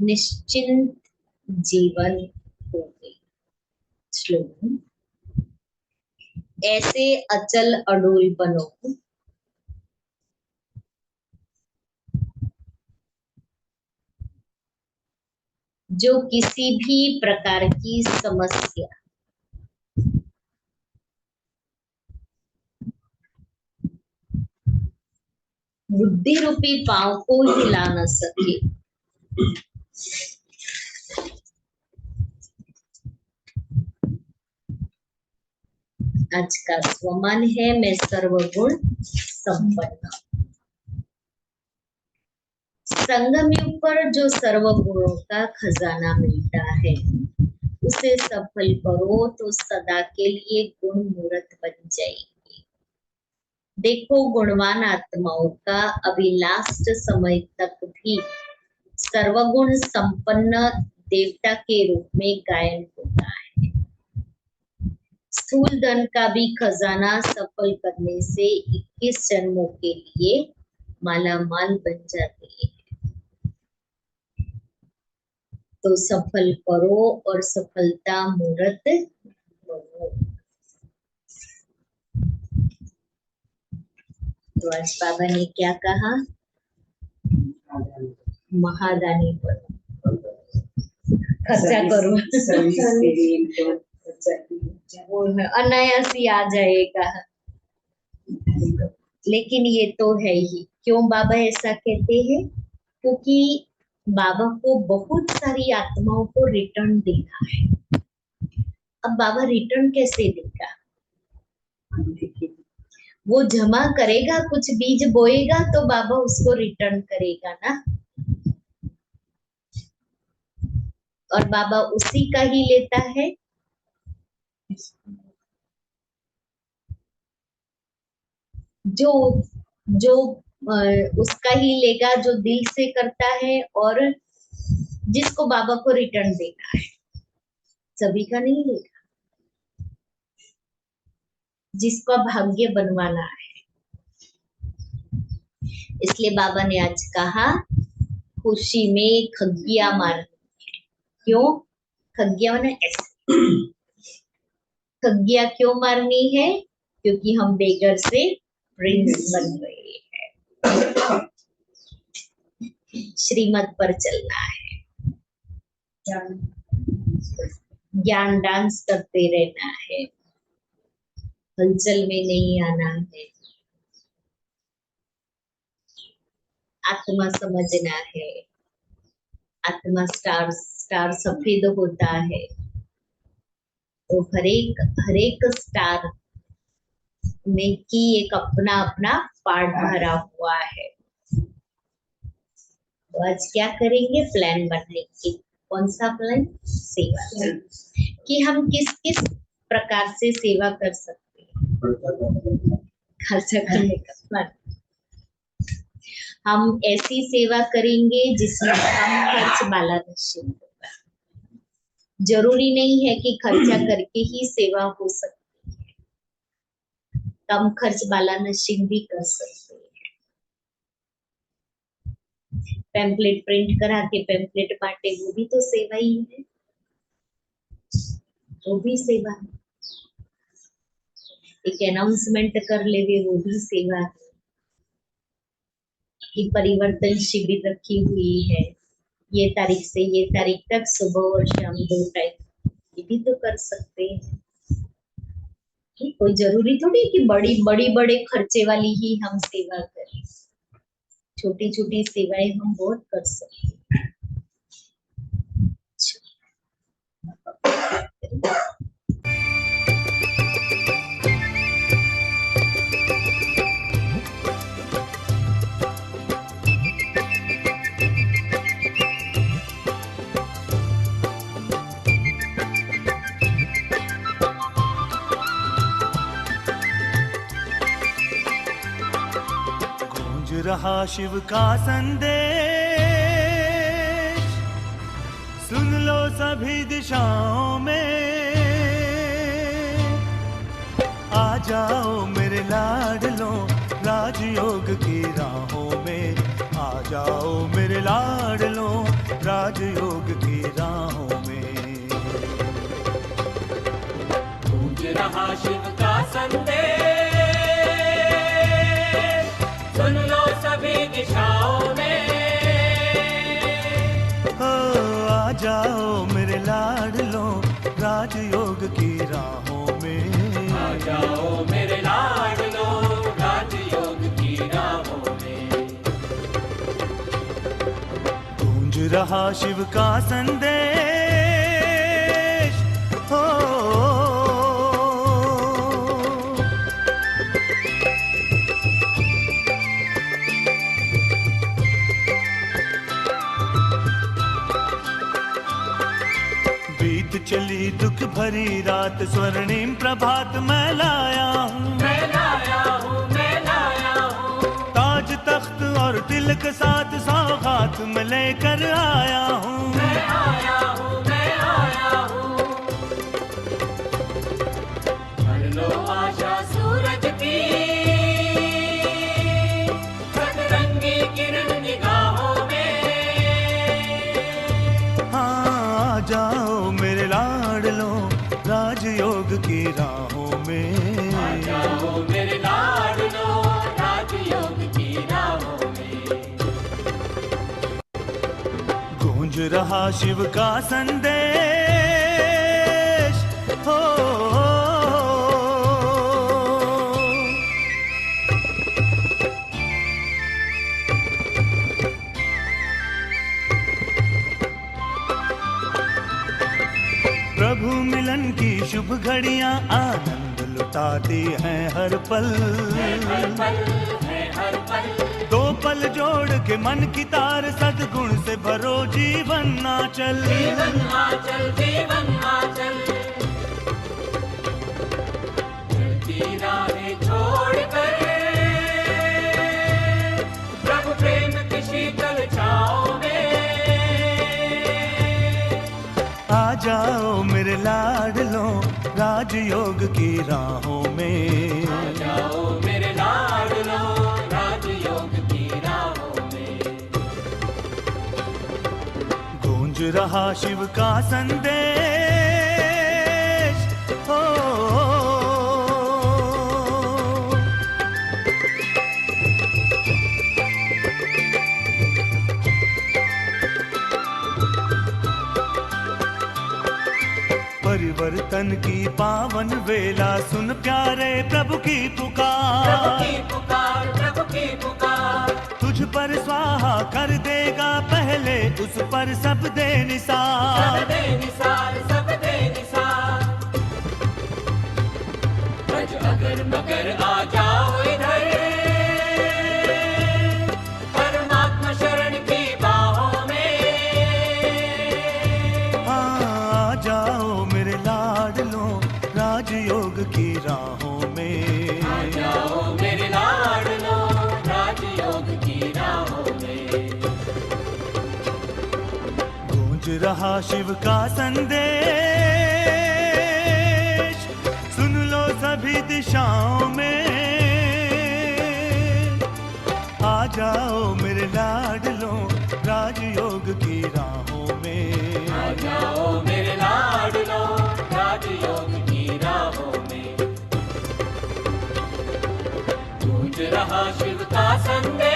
निश्चिंत जीवन हो गई। श्लोक ऐसे अचल अडोल बनो जो किसी भी प्रकार की समस्या बुद्धि रूपी पांव को हिला न सके। आज का स्वमान है मैं सर्वगुण संपन्न। संगम युग पर जो सर्वगुणों का खजाना मिलता है उसे सफल करो तो सदा के लिए गुण मूर्त बन जाएगी। देखो गुणवान आत्माओं का अभी लास्ट समय तक भी सर्वगुण संपन्न देवता के रूप में गायन होता है। स्थूल धन का भी खजाना सफल करने से 21 जन्मों के लिए मालामाल बन जाते हैं। तो सफल करो और सफलता मूर्त बनो। तो आज बाबा ने क्या कहा? महादानी बनो, खर्चा करो, अनायासी आ जाएगा। लेकिन ये तो है ही। क्यों बाबा ऐसा कहते हैं? क्योंकि बाबा को बहुत सारी आत्माओं को रिटर्न देना है। अब बाबा रिटर्न कैसे देगा? वो जमा करेगा, कुछ बीज बोएगा तो बाबा उसको रिटर्न करेगा ना। और बाबा उसी का ही लेता है। जो जो उसका ही लेगा जो दिल से करता है और जिसको बाबा को रिटर्न देना है। सभी का नहीं लेगा, जिसका भाग्य बनवाना है। इसलिए बाबा ने आज कहा खुशी में खग्गिया मारनी है। क्यों? खग्गिया माने ऐसे। खग्गिया क्यों मारनी है? क्योंकि हम बेगर से प्रिंस बन रहे हैं। श्रीमत पर चलना है, ज्ञान डांस करते रहना है, हलचल में नहीं आना है, आत्मा समझना है। आत्मा स्टार सफेद होता है तो हर एक स्टार में की एक अपना अपना पार्ट भरा हुआ है। तो आज क्या करेंगे? प्लान बनाएंगे। कौन सा प्लान? सेवा का। कि हम किस किस प्रकार से सेवा कर सकते हैं। खर्चा करने का प्लान। हम ऐसी सेवा करेंगे जिसमें कम खर्च वाला नशीब होगा। जरूरी नहीं है कि खर्चा करके ही सेवा हो सकती है। कम खर्च वाला नशीब भी कर सकते हैं। पैम्पलेट प्रिंट करा के पैम्पलेट बांटे, वो भी तो सेवा ही है। वो भी सेवा है। एक अनाउंसमेंट कर लेवे, वो भी सेवा है। कि परिवर्तन शिविर रखी हुई है, ये तारीख से ये तारीख तक सुबह और शाम 2 टाइम, ये भी तो कर सकते हैं। कोई जरूरी थोड़ी कि बड़े खर्चे वाली ही हम सेवा करें। छोटी छोटी सेवाएं हम बहुत कर सकते हैं। रहा शिव का संदेश, सुन लो सभी दिशाओं में। आ जाओ मेरे लाडलों, राजयोग की राहों में। आ जाओ मेरे लाडलों, राजयोग की राहों में। गूंज रहा शिव का संदेश, सुन लो सभी दिशाओं में। आ जाओ मेरे लाडलों, राजयोग की राहों में। आ जाओ मेरे लाडलों, राजयोग की राहों में। गूंज रहा शिव का संदेश, हो बीत चली दुख भरी रात, स्वर्णिम प्रभात मैं लाया हूँ। मैं लाया हूँ, मैं लाया हूँ। ताज तख्त और तिलक साथ सौगात मैं लेकर आया हूँ। मैं आया हूँ, मैं आया हूँ। भर लो आशा सूरज की सतरंगी किरण निगाहों में। हाँ, आ जाओ मेरे लाडलो राजयोग की राहों में। आ जाओ मेरे लाडलो राजयोग की राहों में। गूंज रहा शिव का संदेश हो। प्रभु मिलन की शुभ घड़ियां आनंद लुटाती हैं हर पल। हर पल है हर पल। दो पल जोड़ के मन की तार, सद्गुण से भरो जीवन नाचल। जीवन आचल, जीवन आचल। चलती राहें छोड़कर प्रभु प्रेम की शीतल छाओं में। आ जाओ मेरे लाडलो राजयोग की राहों में। आ जाओ मेरे लाडलो राजयोग की राहों में। गूंज रहा शिव का संदेश हो। परिवर्तन की पावन वेला, सुन प्यारे प्रभु की प्रभु पुकार। की पुकार, प्रभु की पुकार। तुझ पर स्वाहा कर देगा पहले, उस पर सब दे सब निसार। दे निसार, सब दे निसार। अज अगर मगर आ जाओ इधर परमात्मा शरण की बाहों में। आ जाओ मेरे लाडलो राजयोग की राहों में। आ जाओ मेरे लाडलो राजयोग की राहों में। गूंज रहा शिव का संदेश, सुन लो सभी दिशाओं में। आ जाओ मेरे लाडलो राजयोग की राहों में। आ जाओ मेरे लाडलो राजयोग की राहों में। गूंज रहा शिव का संदेश।